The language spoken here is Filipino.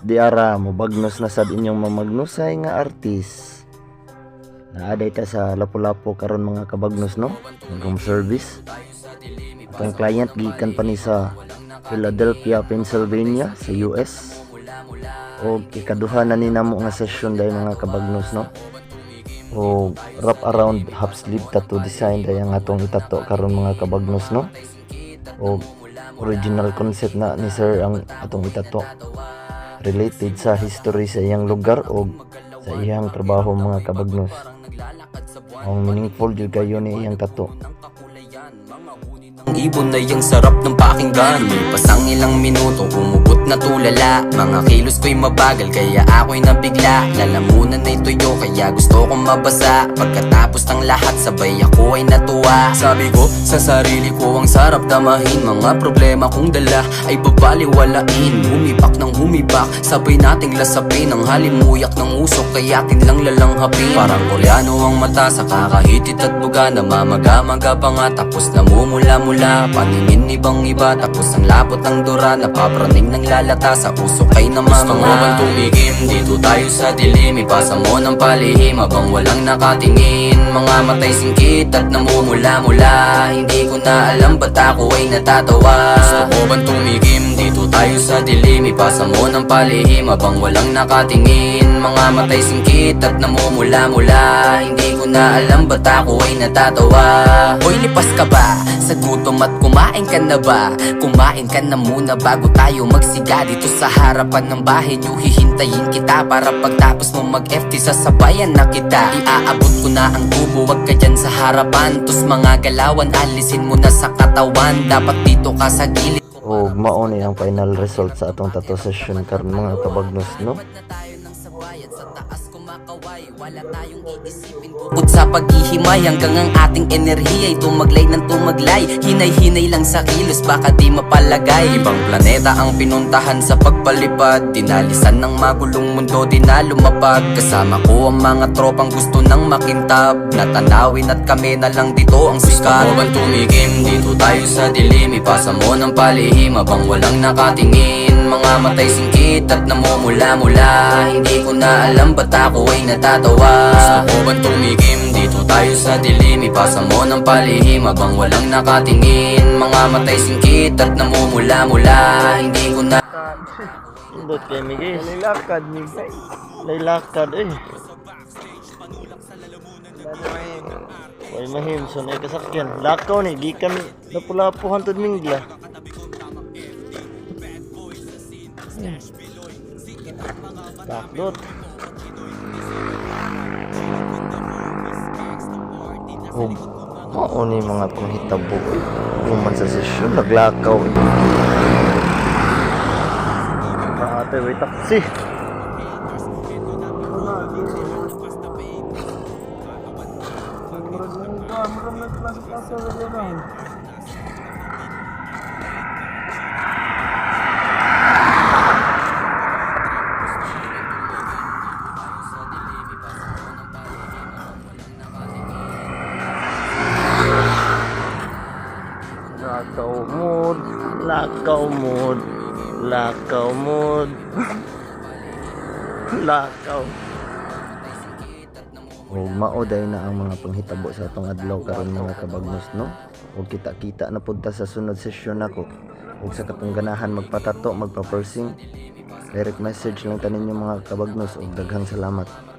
diara mobagnos na sad inyong mamagnusay nga artist. Naaday ta sa Lapu-Lapu karon mga kabagnos no, home service. Atong client gikan pa ni sa Philadelphia, Pennsylvania sa US. O ikaduha na ni namo nga session day mga kabagnos no. O wrap around half sleeve tattoo design day ang atong itato karon mga kabagnos no. O original concept na ni sir ang atong itato related sa history sa iyang lugar o sa iyang trabaho mga kabagnos. Ang meaningful jud kayo ni iyang tato. Ang ibon na yung sarap ng pakinggan. Pasang ilang minuto, umubot na tulala. Mga kilos ko'y mabagal, kaya ako'y nabigla. Lalamunan na'y tuyo, kaya gusto kong mabasa. Pagkatapos ng lahat, sabay ako ay natuwa. Sabi ko sa sarili ko, ang sarap damahin. Mga problema kong dala ay babaliwalain. Humipak ng humibak, sabay nating lasapin. Ang halimuyak ng usok, kaya atin lang lalanghapin. Parang Koreano ang mata sa kakahitit at buga. Namamaga-maga pa nga, tapos namumula-mula. Paningin ibang iba, tapos ang lapot ng dura. Napapraning ng lalata, sa usok ay namamanga. Gusto mo bang tumigim? Dito tayo sa dilim. Ipasa mo ng palihim habang walang nakatingin. Mga matay singkit at namumula-mula. Hindi ko na alam ba't ako ay natatawa. Gusto mo bang tumigim? Dito tayo sa dilim. Ipasa mo ng palihim habang walang nakatingin. Mga matay singkit at namumula-mula. Hindi ko na alam ba't ako ay natatawa. Hoy, lipas ka ba sa gutom at kumain ka na ba? Kumain ka na muna bago tayo magsiga. Dito sa harapan ng bahay nyo hihintayin kita. Para pagtapos mo mag-FT sasabayan na kita. Iaabot ko na ang tubo, wag ka dyan sa harapan. Tus mga galawan, alisin mo na sa katawan. Dapat dito ka sa gilid. O mao ni ang final result sa atong tattoo session karon mga kabagnos no. Bukod sa paghihimay hanggang ang ating enerhiya ay tumaglay ng tumaglay. Hinay-hinay lang sa kilos baka di mapalagay. Ibang planeta ang pinuntahan sa pagpalipad. Dinalisan ng magulong mundo, di na lumapag. Kasama ko ang mga tropang gusto nang makintab. Natanawin at kami na lang dito ang sikat. Gusto mo bang tumigim? Dito tayo sa dilim. Ipasa mo ng palihim habang walang nakatingin. Mga matay singkit at namumula-mula. Hindi ko na alam ba't ako ay natatawa. Gusto mo bang tumigim? Dito tayo sa dilim. Ipasa mo ng palihim habang walang nakatingin. Mga matay singkit at namumula-mula. Hindi ko na Indot kay Miguel. Laylakad ni guys. Laylakad Way mahim so na kasakyan. Lakaw ni gikan Lapu-Lapu hantod Mingla. Takdot. Mao ni mga panghitabo human sa sesyon naglakaw. Ate way taxi. Lakaw mood. Lakaw. O maoday na ang mga panghitabo sa atong adlaw karon mga kabagnos no. O kita-kita na punta sa sunod session nako. Ug sa katong ganahan magpatato, magpa-pursing, direct message lang tanin yung mga kabagnos ug daghang salamat.